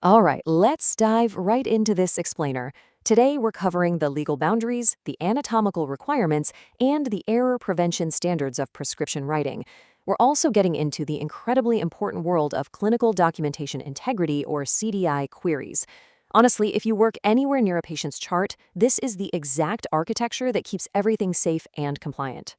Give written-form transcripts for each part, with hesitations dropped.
All right, let's dive right into this explainer. Today, we're covering the legal boundaries, the anatomical requirements, and the error prevention standards of prescription writing. We're also getting into the incredibly important world of clinical documentation integrity, or CDI, queries. Honestly, if you work anywhere near a patient's chart, this is the exact architecture that keeps everything safe and compliant.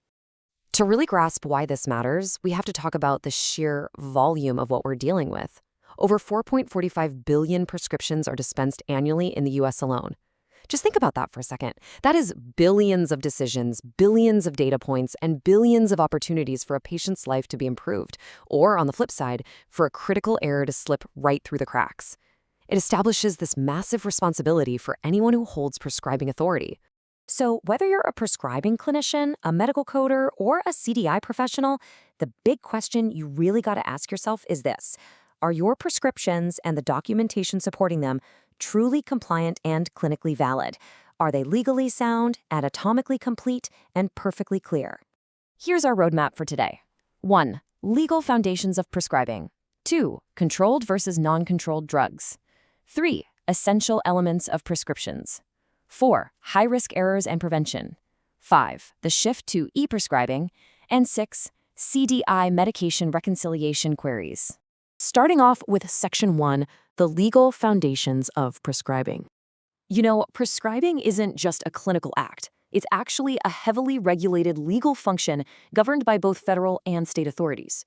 To really grasp why this matters, we have to talk about the sheer volume of what we're dealing with. Over 4.45 billion prescriptions are dispensed annually in the US alone. Just think about that for a second. That is billions of decisions, billions of data points, and billions of opportunities for a patient's life to be improved, or on the flip side, for a critical error to slip right through the cracks. It establishes this massive responsibility for anyone who holds prescribing authority. So, whether you're a prescribing clinician, a medical coder, or a CDI professional, the big question you really got to ask yourself is this: are your prescriptions and the documentation supporting them truly compliant and clinically valid? Are they legally sound, anatomically complete, and perfectly clear? Here's our roadmap for today. 1. Legal foundations of prescribing. 2. Controlled versus non-controlled drugs. 3. Essential elements of prescriptions. 4. High-risk errors and prevention. 5. The shift to e-prescribing. And 6. CDI medication reconciliation queries. Starting off with Section 1, the legal foundations of prescribing. You know, prescribing isn't just a clinical act. It's actually a heavily regulated legal function governed by both federal and state authorities.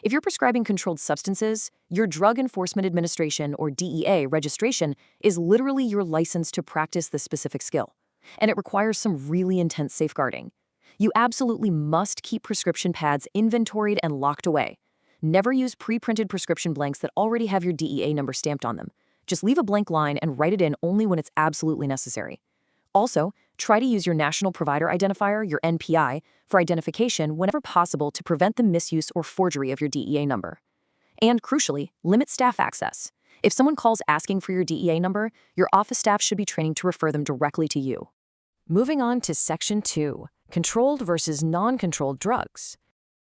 If you're prescribing controlled substances, your Drug Enforcement Administration, or DEA, registration is literally your license to practice the specific skill. And it requires some really intense safeguarding. You absolutely must keep prescription pads inventoried and locked away. Never use pre-printed prescription blanks that already have your DEA number stamped on them. Just leave a blank line and write it in only when it's absolutely necessary. Also, try to use your National Provider Identifier, your NPI, for identification whenever possible to prevent the misuse or forgery of your DEA number. And crucially, limit staff access. If someone calls asking for your DEA number, your office staff should be trained to refer them directly to you. Moving on to Section 2, controlled versus non-controlled drugs.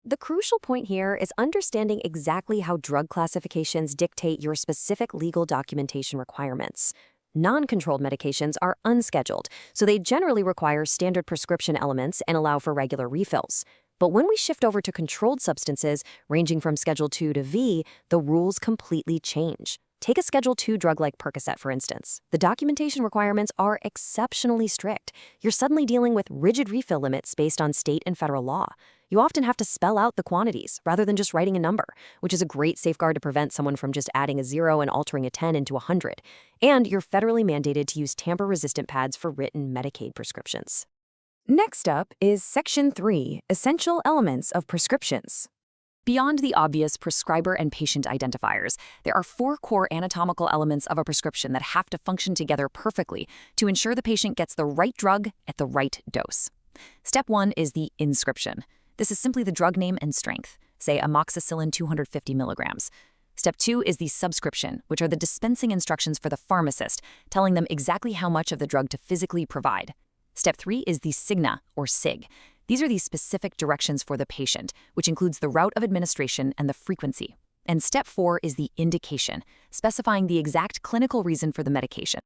The crucial point here is understanding exactly how drug classifications dictate your specific legal documentation requirements. Non-controlled medications are unscheduled, so they generally require standard prescription elements and allow for regular refills. But when we shift over to controlled substances, ranging from Schedule 2 to V, the rules completely change. Take a Schedule 2 drug like Percocet, for instance. The documentation requirements are exceptionally strict. You're suddenly dealing with rigid refill limits based on state and federal law. You often have to spell out the quantities rather than just writing a number, which is a great safeguard to prevent someone from just adding a 0 and altering a 10 into a 100. And you're federally mandated to use tamper-resistant pads for written Medicaid prescriptions. Next up is Section 3, Essential Elements of Prescriptions. Beyond the obvious prescriber and patient identifiers, there are 4 core anatomical elements of a prescription that have to function together perfectly to ensure the patient gets the right drug at the right dose. Step 1 is the inscription. This is simply the drug name and strength, say amoxicillin 250 milligrams. Step 2 is the subscription, which are the dispensing instructions for the pharmacist, telling them exactly how much of the drug to physically provide. Step 3 is the signa, or sig. These are the specific directions for the patient, which includes the route of administration and the frequency. And Step 4 is the indication, specifying the exact clinical reason for the medication.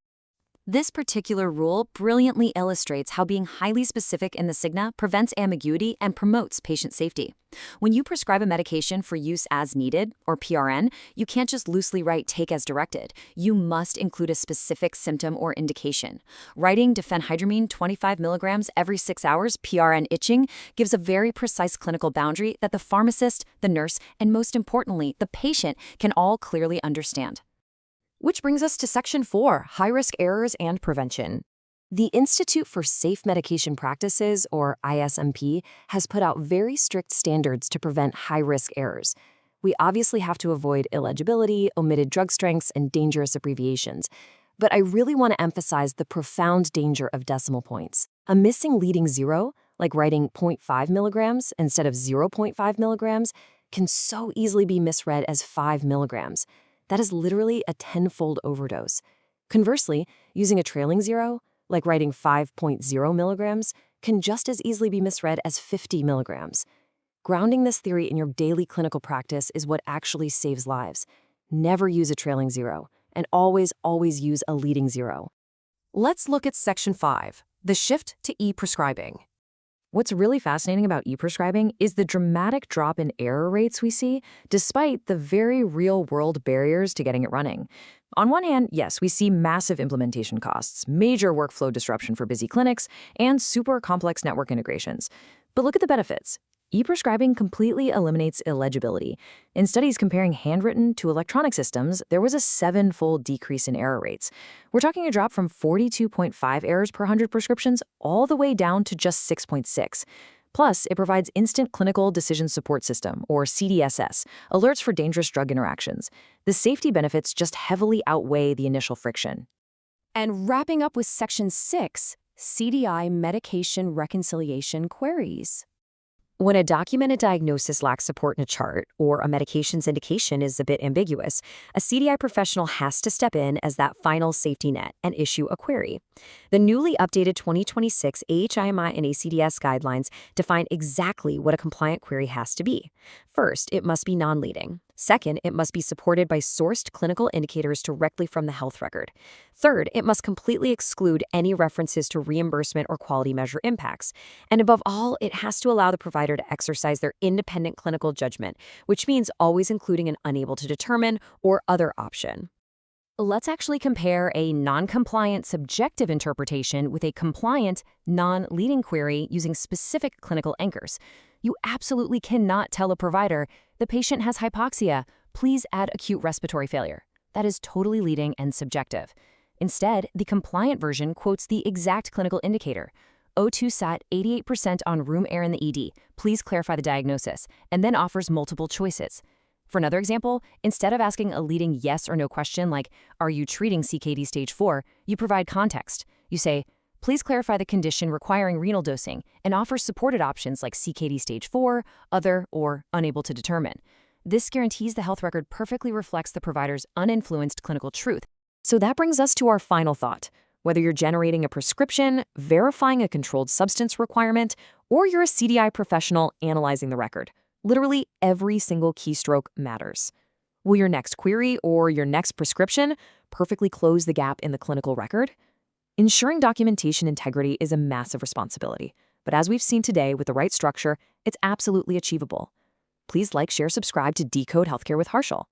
This particular rule brilliantly illustrates how being highly specific in the signa prevents ambiguity and promotes patient safety. When you prescribe a medication for use as needed, or PRN, you can't just loosely write "take as directed." You must include a specific symptom or indication. Writing diphenhydramine 25 milligrams every 6 hours, PRN itching, gives a very precise clinical boundary that the pharmacist, the nurse, and most importantly, the patient can all clearly understand. Which brings us to Section 4, High-Risk Errors and Prevention. The Institute for Safe Medication Practices, or ISMP, has put out very strict standards to prevent high-risk errors. We obviously have to avoid illegibility, omitted drug strengths, and dangerous abbreviations. But I really want to emphasize the profound danger of decimal points. A missing leading zero, like writing 0.5 milligrams instead of 0.5 milligrams, can so easily be misread as 5 milligrams. That is literally a 10-fold overdose. Conversely, using a trailing zero, like writing 5.0 milligrams, can just as easily be misread as 50 milligrams. Grounding this theory in your daily clinical practice is what actually saves lives. Never use a trailing zero. and always use a leading zero. Let's look at Section 5, the shift to e-prescribing. What's really fascinating about e-prescribing is the dramatic drop in error rates we see, despite the very real-world barriers to getting it running. On one hand, yes, we see massive implementation costs, major workflow disruption for busy clinics, and super complex network integrations. But look at the benefits. E-prescribing completely eliminates illegibility. In studies comparing handwritten to electronic systems, there was a 7-fold decrease in error rates. We're talking a drop from 42.5 errors per 100 prescriptions all the way down to just 6.6. Plus, it provides instant clinical decision support system, or CDSS, alerts for dangerous drug interactions. The safety benefits just heavily outweigh the initial friction. And wrapping up with Section 6, CDI medication reconciliation queries. When a documented diagnosis lacks support in a chart, or a medication's indication is a bit ambiguous, a CDI professional has to step in as that final safety net and issue a query. The newly updated 2026 AHIMI and ACDS guidelines define exactly what a compliant query has to be. First, it must be non-leading. Second, it must be supported by sourced clinical indicators directly from the health record. Third, it must completely exclude any references to reimbursement or quality measure impacts. And above all, it has to allow the provider to exercise their independent clinical judgment, which means always including an unable to determine or other option. Let's actually compare a non-compliant subjective interpretation with a compliant non-leading query using specific clinical anchors. You absolutely cannot tell a provider, the patient has hypoxia, please add acute respiratory failure. That is totally leading and subjective. Instead, the compliant version quotes the exact clinical indicator. O2 sat 88% on room air in the ED. Please clarify the diagnosis, and then offers multiple choices. For another example, instead of asking a leading yes or no question like, are you treating CKD stage 4, you provide context. You say, please clarify the condition requiring renal dosing, and offer supported options like CKD stage 4, other, or unable to determine. This guarantees the health record perfectly reflects the provider's uninfluenced clinical truth. So that brings us to our final thought. Whether you're generating a prescription, verifying a controlled substance requirement, or you're a CDI professional analyzing the record, literally every single keystroke matters. Will your next query or your next prescription perfectly close the gap in the clinical record? Ensuring documentation integrity is a massive responsibility, but as we've seen today with the right structure, it's absolutely achievable. Please like, share, subscribe to Decode Healthcare with Harshal.